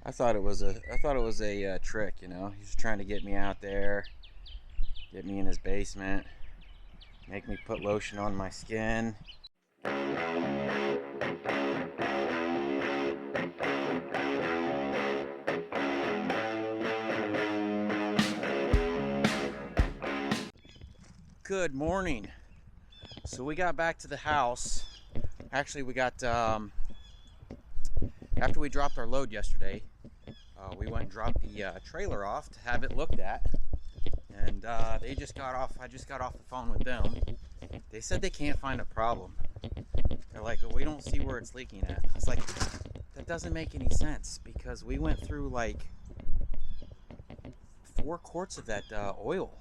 I thought it was a trick, you know. He's trying to get me out there, get me in his basement, make me put lotion on my skin. Good morning. So we got back to the house. Actually, we got after we dropped our load yesterday, we went and dropped the trailer off to have it looked at, and they just got off. I just got off the phone with them. They said they can't find a problem. They're like, well, we don't see where it's leaking at. It's like, that doesn't make any sense because we went through like 4 quarts of that oil.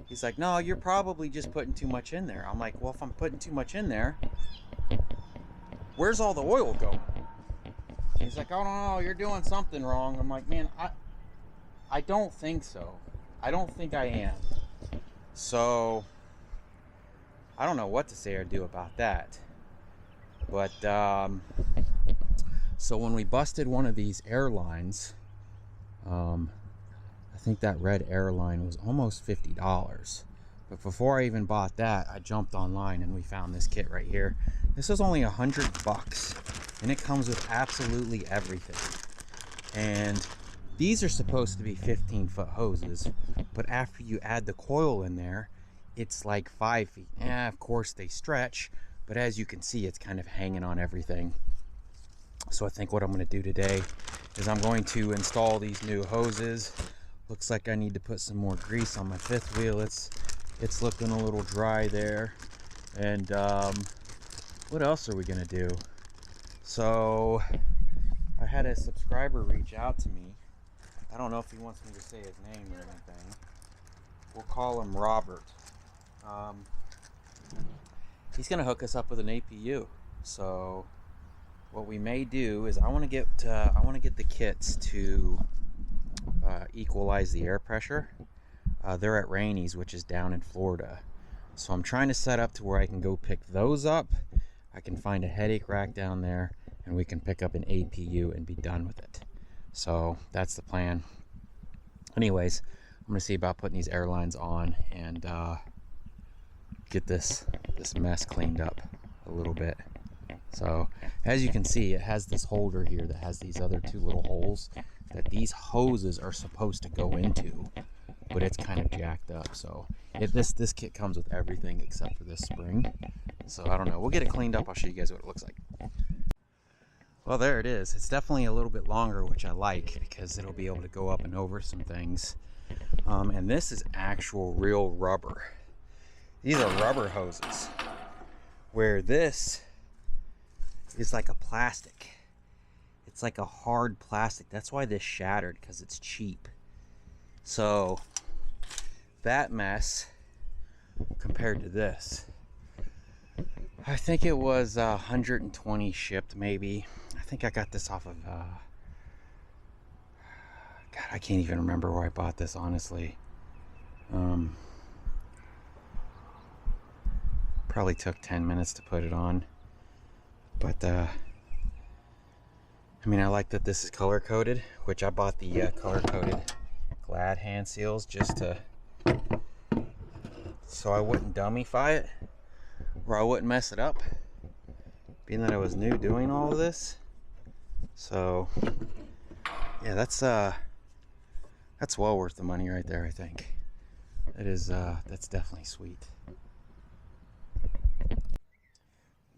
He's like, no, you're probably just putting too much in there. I'm like, well, if I'm putting too much in there, where's all the oil going? He's like, oh no, you're doing something wrong. I'm like, man, I don't think so. I don't think I am. So I don't know what to say or do about that. But so when we busted one of these airlines, I think that red airline was almost $50. But before I even bought that, I jumped online and we found this kit right here. This was only $100, and it comes with absolutely everything. And these are supposed to be 15-foot hoses, but after you add the coil in there, it's like 5 feet. Yeah, of course they stretch, but as you can see, it's kind of hanging on everything. So I think what I'm going to do today is I'm going to install these new hoses. Looks like I need to put some more grease on my fifth wheel. It's looking a little dry there. And what else are we gonna do? So I had a subscriber reach out to me. I don't know if he wants me to say his name or anything. We'll call him Robert. He's gonna hook us up with an APU. So what we may do is I want to get the kits to equalize the air pressure. They're at Rainey's, which is down in Florida. So I'm trying to set up to where I can go pick those up. I can find a headache rack down there, and we can pick up an APU and be done with it. So that's the plan. Anyways, I'm gonna see about putting these airlines on and get this mess cleaned up a little bit. So as you can see, it has this holder here that has these other 2 little holes that these hoses are supposed to go into, but it's kind of jacked up. So this kit comes with everything except for this spring. So I don't know, we'll get it cleaned up. I'll show you guys what it looks like. Well, there it is. It's definitely a little bit longer, which I like because it'll be able to go up and over some things. And this is actual real rubber. These are rubber hoses, where this is like a plastic. It's like a hard plastic. That's why this shattered, because it's cheap. So that mess compared to this, I think it was 120 shipped, maybe. I think I got this off of God, I can't even remember where I bought this, honestly. Probably took 10 minutes to put it on. But I mean, I like that this is color coded, which I bought the color coded Glad hand seals just to, so I wouldn't dummyfy it, or I wouldn't mess it up, being that I was new doing all of this. So yeah, that's well worth the money right there, I think. It is, that's definitely sweet.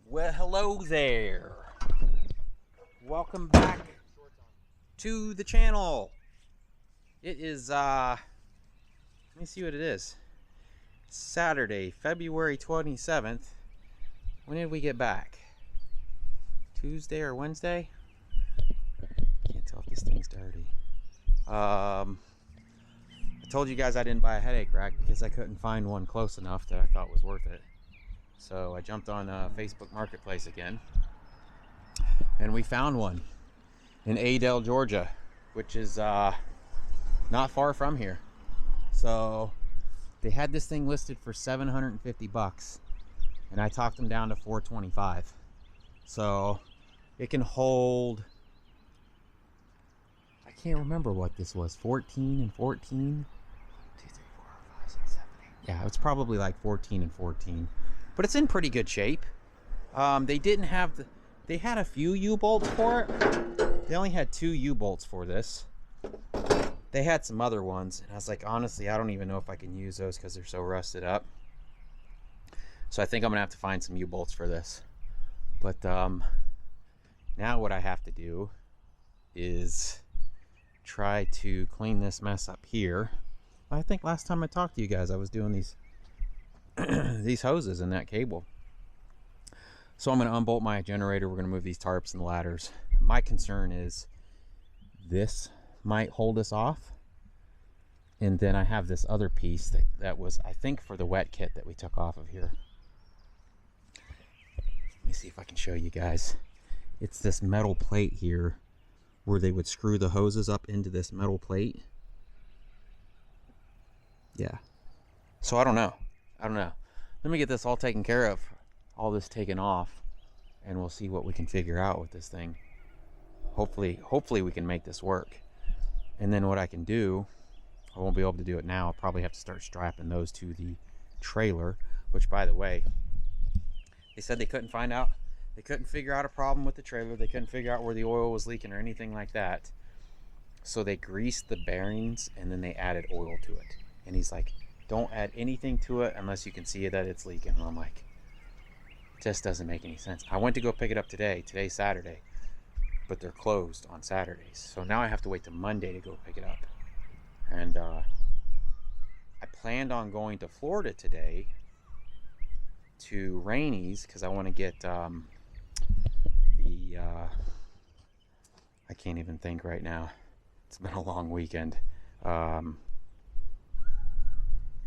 Well, hello there. Welcome back to the channel. It is, let me see what it is. Saturday, February 27th. When did we get back? Tuesday or Wednesday? Can't tell if this thing's dirty. I told you guys I didn't buy a headache rack because I couldn't find one close enough that I thought was worth it. So I jumped on Facebook Marketplace again, and we found one in Adel, Georgia, which is not far from here. So they had this thing listed for $750, and I talked them down to $425. So it can hold I can't remember what this was, 14 and 14. 2, 3, 4, 5, 6, 7, 8. Yeah, it's probably like 14 and 14, but it's in pretty good shape. They didn't have the, they had a few U-bolts for it. They only had 2 U-bolts for this. They had some other ones, and I was like, honestly, I don't even know if I can use those because they're so rusted up. So I think I'm gonna have to find some U-bolts for this. But now what I have to do is try to clean this mess up here. I think last time I talked to you guys, I was doing these these hoses and that cable. So I'm going to unbolt my generator. We're going to move these tarps and the ladders. My concern is this might hold us off. And then I have this other piece that was, I think, for the wet kit that we took off of here. Let me see if I can show you guys. It's this metal plate here where they would screw the hoses up into this metal plate. Yeah. So I don't know. Let me get this all taken care of, all this taken off, and we'll see what we can figure out with this thing. Hopefully we can make this work. And then what I can do, I won't be able to do it now. I'll probably have to start strapping those to the trailer, which, by the way, they said they couldn't find out. They couldn't figure out a problem with the trailer. They couldn't figure out where the oil was leaking or anything like that. So they greased the bearings and then they added oil to it. And he's like, don't add anything to it unless you can see that it's leaking. And I'm like, it just doesn't make any sense. I went to go pick it up today. Today's Saturday, but they're closed on Saturdays. So now I have to wait till Monday to go pick it up. And I planned on going to Florida today to Rainey's because I want to get I can't even think right now. It's been a long weekend. The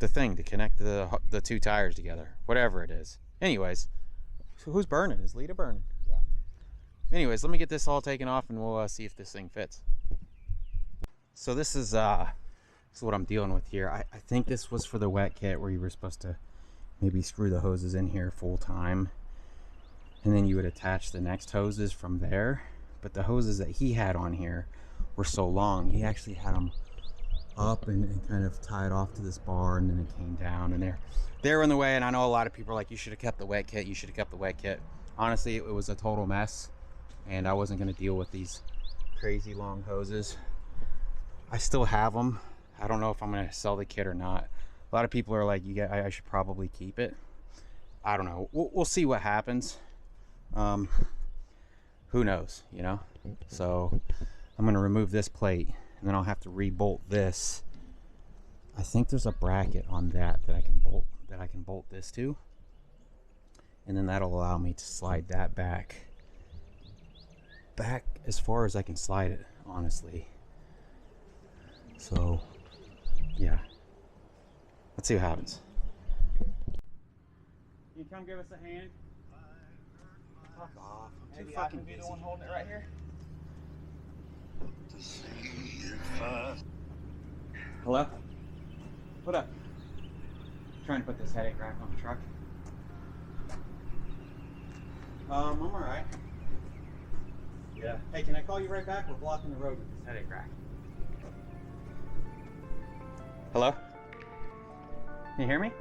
thing to connect the 2 tires together, whatever it is. Anyways, who's burning? Is Lita burning? Yeah. Anyways, let me get this all taken off and we'll see if this thing fits. So this is what I'm dealing with here. I think this was for the wet kit where you were supposed to maybe screw the hoses in here full time, and then you would attach the next hoses from there. But the hoses that he had on here were so long, he actually had them up and kind of tied off to this bar, and then it came down, and they're in the way. And I know a lot of people are like, you should have kept the wet kit, you should have kept the wet kit. Honestly, it was a total mess, and I wasn't going to deal with these crazy long hoses. I still have them. I don't know if I'm going to sell the kit or not. A lot of people are like, I should probably keep it. I don't know. We'll see what happens. Who knows, you know? So I'm going to remove this plate, and then I'll have to re-bolt this. I think there's a bracket on that I can bolt this to, and then that'll allow me to slide that back as far as I can slide it, honestly. So yeah, let's see what happens. Can you come give us a hand? Fuck off. I'm too fucking busy. The one holding it right here. Hello? What up? Trying to put this headache rack on the truck. I'm alright. Yeah. Hey, can I call you right back? We're blocking the road with this headache rack. Hello? Can you hear me?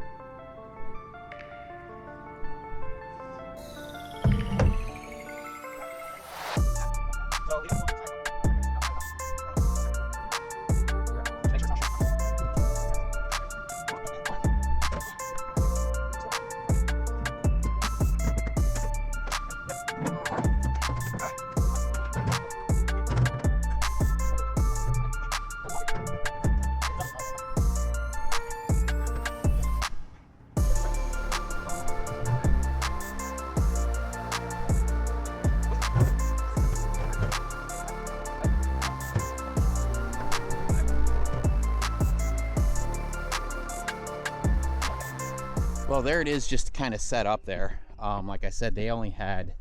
Well, there it is, just kind of set up there. Like I said, they only had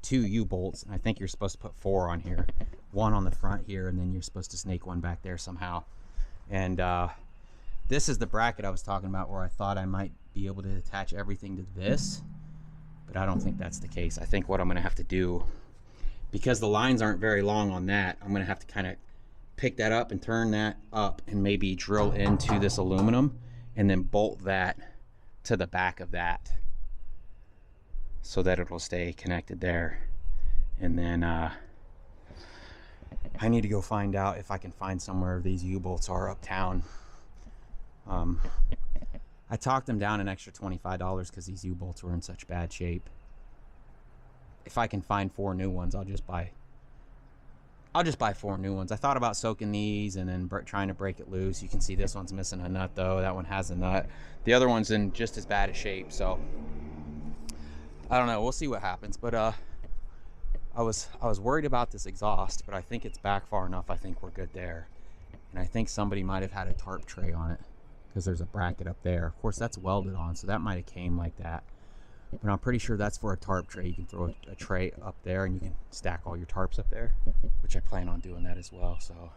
2 U-bolts, and I think you're supposed to put 4 on here. 1 on the front here, and then you're supposed to snake 1 back there somehow. And this is the bracket I was talking about, where I thought I might be able to attach everything to this, but I don't think that's the case. I think what I'm going to have to do, because the lines aren't very long on that, I'm going to have to kind of pick that up and turn that up and maybe drill into this aluminum and then bolt that to the back of that so that it'll stay connected there. And then I need to go find out if I can find somewhere these U-bolts are uptown. I talked them down an extra $25 because these U-bolts were in such bad shape. If I can find 4 new ones, I'll just buy 4 new ones. I thought about soaking these and then trying to break it loose. You can see this one's missing a nut though. That one has a nut. The other one's in just as bad a shape. So I don't know. We'll see what happens. But I was worried about this exhaust, but I think it's back far enough. I think we're good there. And I think somebody might have had a tarp tray on it because there's a bracket up there. Of course, that's welded on, so that might have came like that. But I'm pretty sure that's for a tarp tray. You can throw a tray up there and you can stack all your tarps up there, which I plan on doing that as well. So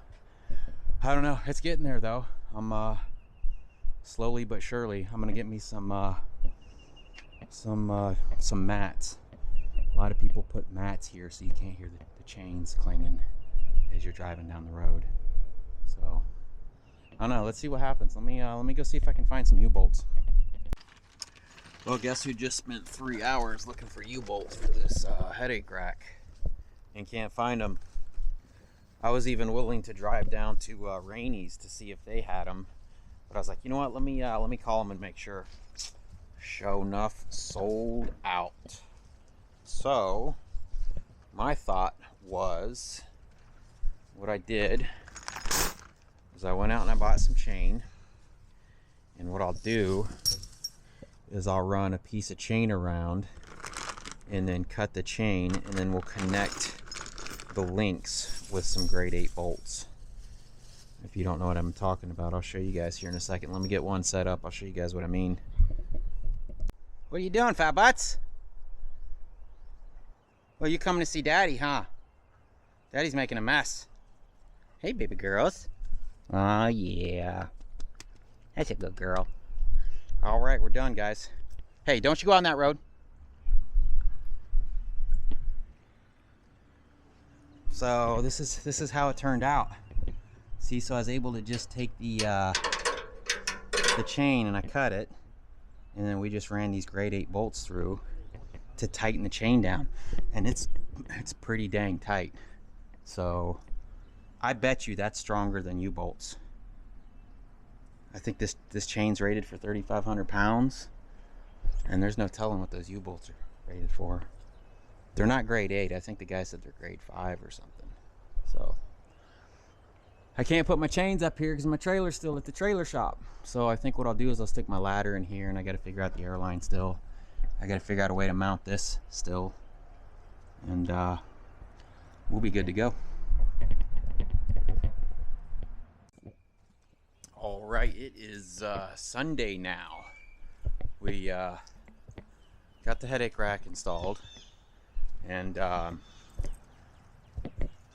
I don't know. It's getting there though. I'm slowly but surely. I'm gonna get me some mats. A lot of people put mats here so you can't hear the chains clanging as you're driving down the road. So I don't know. Let's see what happens. Let me go see if I can find some U-bolts. Well, guess who just spent 3 hours looking for U-bolts for this headache rack and can't find them. I was even willing to drive down to Rainey's to see if they had them, but I was like, you know what? Let me call them and make sure. Sure enough, sold out. So my thought was, what I did was I went out and I bought some chain, and what I'll do is I'll run a piece of chain around and then cut the chain, and then we'll connect the links with some grade 8 bolts. If you don't know what I'm talking about, I'll show you guys here in a second. Let me get one set up. I'll show you guys what I mean. What are you doing, fat butts? Well, you coming to see Daddy, huh? Daddy's making a mess. Hey, baby girls. Oh, yeah. That's a good girl. All right, we're done, guys. Hey, don't you go on that road. So this is how it turned out. See, so I was able to just take the chain and I cut it, and then we just ran these grade 8 bolts through to tighten the chain down, and it's pretty dang tight. So I bet you that's stronger than U-bolts. I think this chain's rated for 3,500 pounds, and there's no telling what those U-bolts are rated for. They're not grade 8. I think the guy said they're grade 5 or something. So I can't put my chains up here because my trailer's still at the trailer shop. So I think what I'll do is I'll stick my ladder in here, and I got to figure out the airline still. I got to figure out a way to mount this still, and we'll be good to go. All right, it is Sunday now. We got the headache rack installed, and I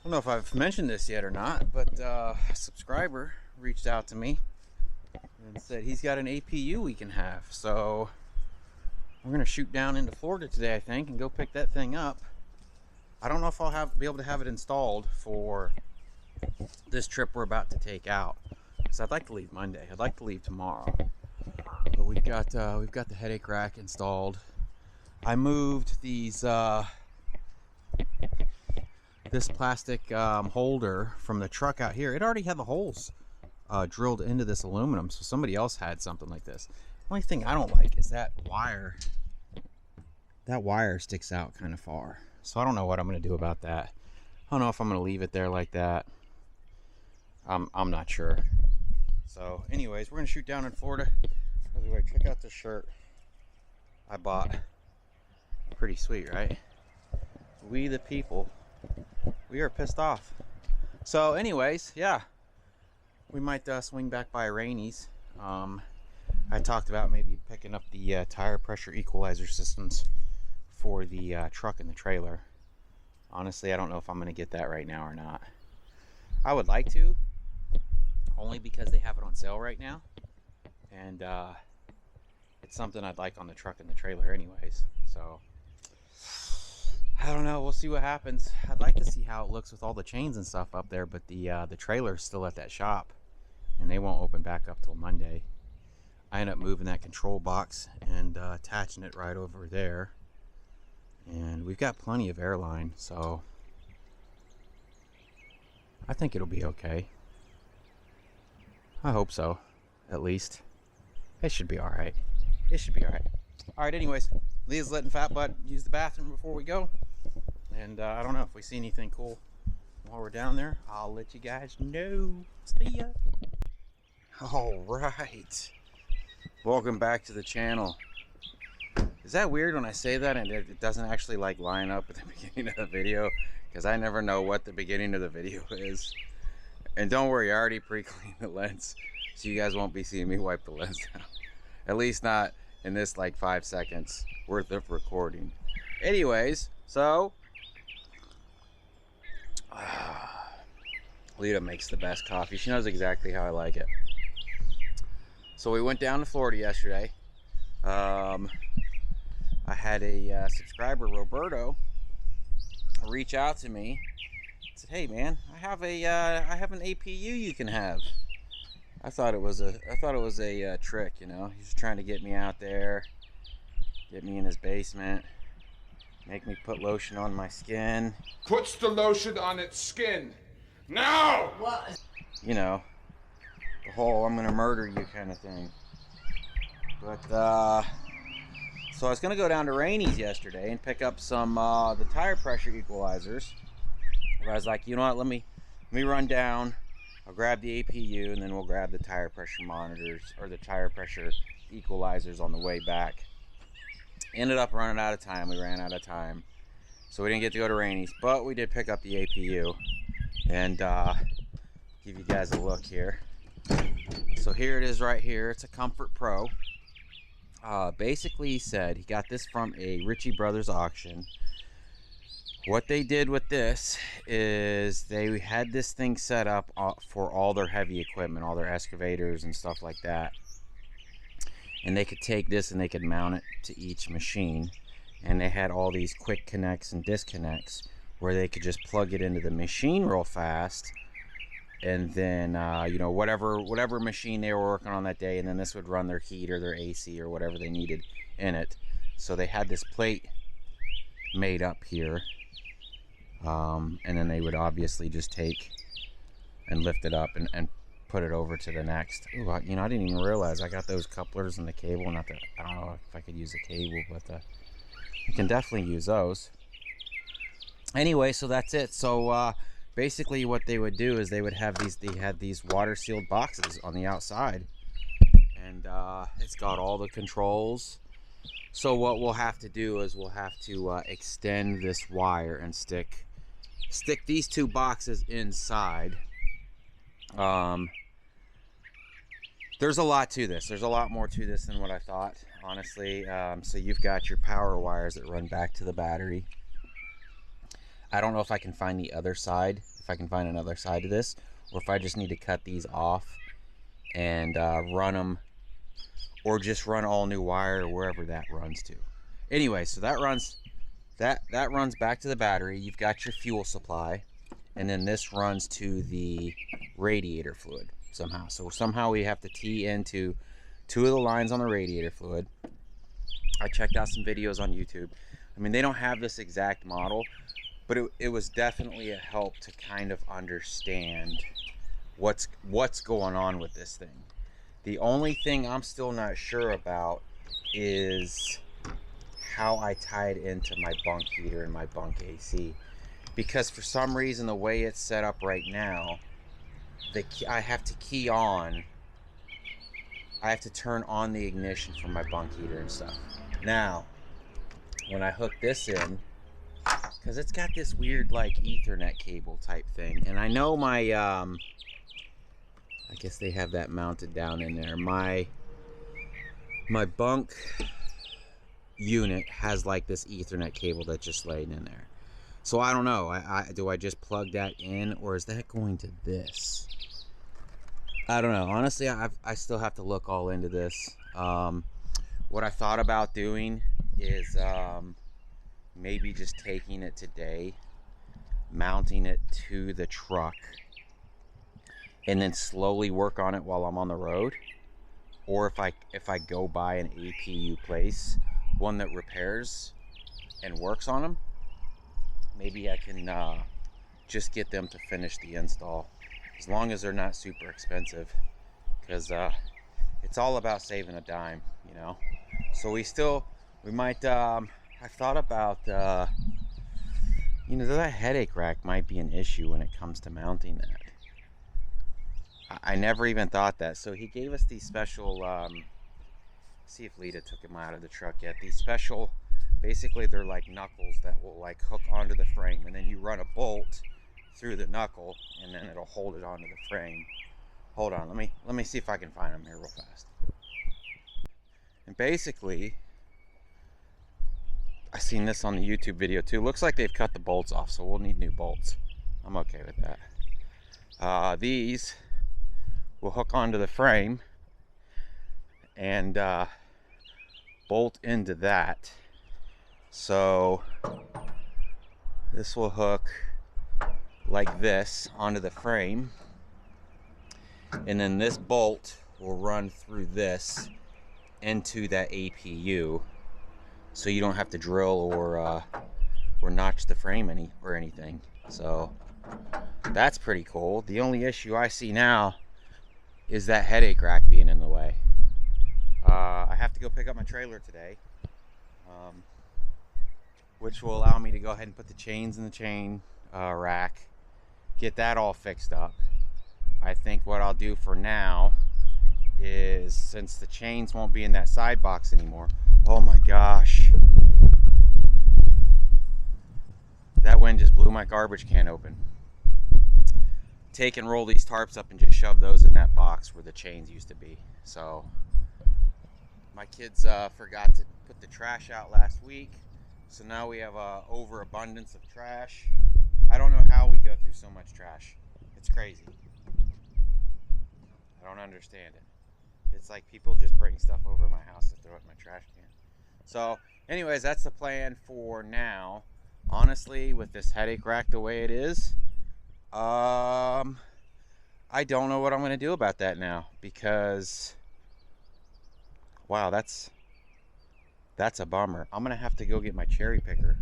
don't know if I've mentioned this yet or not, but a subscriber reached out to me and said he's got an APU we can have. So we're gonna shoot down into Florida today, I think, and go pick that thing up. I don't know if I'll be able to have it installed for this trip we're about to take out, because I'd like to leave Monday. I'd like to leave tomorrow, but we've got the headache rack installed. I moved these this plastic holder from the truck out here. It already had the holes drilled into this aluminum, so somebody else had something like this. The only thing I don't like is that wire. That wire sticks out kind of far, so I don't know what I'm going to do about that. I don't know if I'm going to leave it there like that. I'm not sure. So anyways, we're going to shoot down in Florida. By the way, check out this shirt I bought. Pretty sweet, right? We the people, we are pissed off. So anyways, yeah, we might swing back by Rainey's. I talked about maybe picking up the tire pressure equalizer systems for the truck and the trailer. Honestly, I don't know if I'm going to get that right now or not. I would like to, only because they have it on sale right now, and it's something I'd like on the truck and the trailer anyways. So I don't know. We'll see what happens. I'd like to see how it looks with all the chains and stuff up there, but the trailer's still at that shop, and they won't open back up till Monday. I end up moving that control box and attaching it right over there, and we've got plenty of airline, so I think it'll be okay. I hope so, at least. It should be all right. It should be all right. All right, anyways, Leah's letting Fat Butt use the bathroom before we go. And I don't know if we see anything cool while we're down there. I'll let you guys know. See ya. All right. Welcome back to the channel. Is that weird when I say that and it doesn't actually like line up at the beginning of the video? Because I never know what the beginning of the video is. And don't worry, I already pre-cleaned the lens, so you guys won't be seeing me wipe the lens down. At least not in this like 5 seconds worth of recording. Anyways, so Lita makes the best coffee. She knows exactly how I like it. So we went down to Florida yesterday. I had a subscriber, Roberto, reach out to me. Said, "Hey man, I have an APU you can have." I thought it was a trick, you know. He's trying to get me out there, get me in his basement, make me put lotion on my skin. Puts the lotion on its skin. No! What? You know, the whole "I'm gonna murder you" kind of thing. But so I was gonna go down to Rainey's yesterday and pick up some the tire pressure equalizers. But I was like, you know what? Let me run down. I'll grab the APU and then we'll grab the tire pressure monitors or the tire pressure equalizers on the way back. Ended up running out of time. We ran out of time, so we didn't get to go to Rainey's, but we did pick up the APU and give you guys a look here. So here it is right here. It's a Comfort Pro. Basically, he said he got this from a Ritchie Brothers auction. What they did with this is they had this thing set up for all their heavy equipment, all their excavators and stuff like that. And they could take this and they could mount it to each machine. And they had all these quick connects and disconnects where they could just plug it into the machine real fast. And then, you know, whatever machine they were working on that day, and then this would run their heat or their AC or whatever they needed in it. So they had this plate made up here. And then they would obviously just take and lift it up and put it over to the next. Ooh, you know, I didn't even realize I got those couplers and the cable. Not that I don't know if I could use the cable, but you can definitely use those. Anyway, so that's it. So basically, what they would do is they would have these. They had these water sealed boxes on the outside, and it's got all the controls. So what we'll have to do is we'll have to extend this wire and stick these two boxes inside. There's a lot to this. There's a lot more to this than what I thought, honestly. So you've got your power wires that run back to the battery. I don't know if I can find the other side, if I can find another side to this, or if I just need to cut these off and run them, or just run all new wire wherever that runs to. Anyway, so that runs back to the battery. You've got your fuel supply, and then this runs to the radiator fluid somehow. So somehow we have to tee into two of the lines on the radiator fluid. I checked out some videos on YouTube. I mean, they don't have this exact model, but it was definitely a help to kind of understand what's going on with this thing. The only thing I'm still not sure about is how I tie it into my bunk heater and my bunk AC, because for some reason the way it's set up right now, I have to key on. I have to turn on the ignition for my bunk heater and stuff. Now, when I hook this in, because it's got this weird like Ethernet cable type thing, and I know my I guess they have that mounted down in there. My bunk unit has like this Ethernet cable that's just laying in there. So I don't know. Do I just plug that in, or is that going to this? I don't know. Honestly, I still have to look all into this. What I thought about doing is maybe just taking it today, mounting it to the truck, and then slowly work on it while I'm on the road. Or if I go by an APU place, one that repairs and works on them, maybe I can just get them to finish the install, as long as they're not super expensive, because it's all about saving a dime, you know. So we might I've thought about you know, that headache rack might be an issue when it comes to mounting that. I never even thought that. So he gave us these special see if Lita took him out of the truck yet. These special, basically they're like knuckles that will like hook onto the frame, and then you run a bolt through the knuckle and then it'll hold it onto the frame. Hold on, let me see if I can find them here real fast. And basically, I seen this on the YouTube video too. Looks like they've cut the bolts off, so we'll need new bolts. I'm okay with that. These will hook onto the frame and bolt into that. So this will hook like this onto the frame, and then this bolt will run through this into that APU, so you don't have to drill or notch the frame anything. So that's pretty cool. The only issue I see now is that headache rack being in the way. I have to go pick up my trailer today, which will allow me to go ahead and put the chains in the chain rack, get that all fixed up. I think what I'll do for now is, since the chains won't be in that side box anymore. Oh my gosh, that wind just blew my garbage can open. Take and roll these tarps up and just shove those in that box where the chains used to be. So my kids forgot to put the trash out last week, so now we have a overabundance of trash. I don't know how we go through so much trash. It's crazy. I don't understand it. It's like people just bring stuff over my house to throw it in my trash can. So anyways, that's the plan for now. Honestly, with this headache rack the way it is, I don't know what I'm going to do about that now, because wow, that's a bummer. I'm going to have to go get my cherry picker.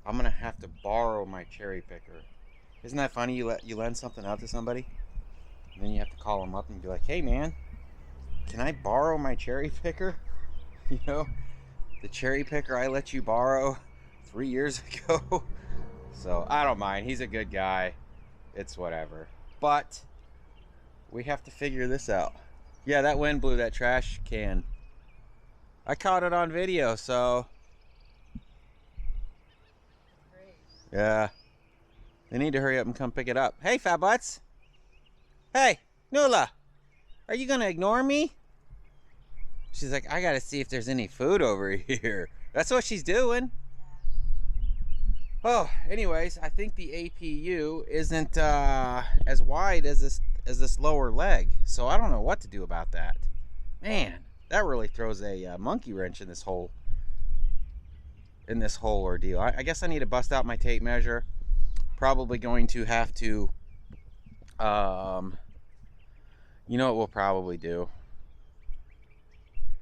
I'm going to have to borrow my cherry picker. Isn't that funny? You lend something out to somebody, and then you have to call them up and be like, hey man, can I borrow my cherry picker? You know, the cherry picker I let you borrow 3 years ago. So I don't mind. He's a good guy. It's whatever. But we have to figure this out. Yeah, that wind blew that trash can. I caught it on video, so yeah. They need to hurry up and come pick it up. Hey, Fat Butts. Hey, Nula. Are you gonna ignore me? She's like, I gotta see if there's any food over here. That's what she's doing. Oh, anyways, I think the APU isn't as wide as this lower leg, so I don't know what to do about that. Man, that really throws a monkey wrench in this whole ordeal. I guess I need to bust out my tape measure. Probably going to have to, you know what we'll probably do?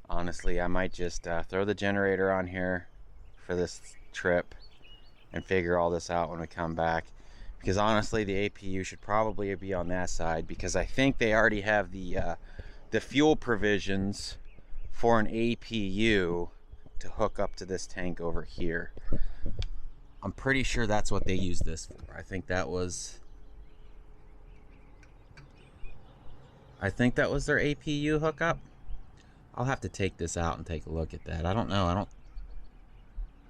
Honestly, I might just throw the generator on here for this trip and figure all this out when we come back. Because honestly, the APU should probably be on that side, because I think they already have the fuel provisions for an APU to hook up to this tank over here. I'm pretty sure that's what they use this for. I think that was their APU hookup. I'll have to take this out and take a look at that. I don't know.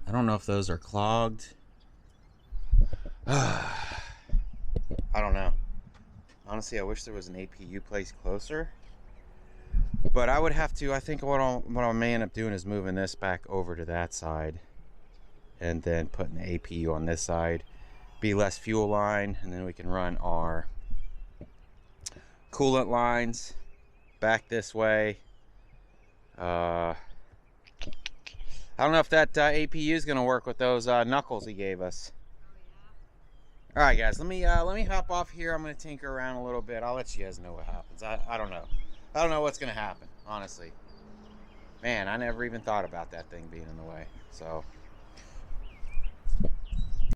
I don't know if those are clogged. I don't know. Honestly, I wish there was an APU place closer. But I would have to, I think what I may end up doing is moving this back over to that side, and then putting the APU on this side. Be less fuel line, and then we can run our coolant lines back this way. I don't know if that APU is going to work with those knuckles he gave us. All right, guys, let me hop off here. I'm going to tinker around a little bit. I'll let you guys know what happens. I don't know. I don't know what's going to happen, honestly. Man, I never even thought about that thing being in the way. So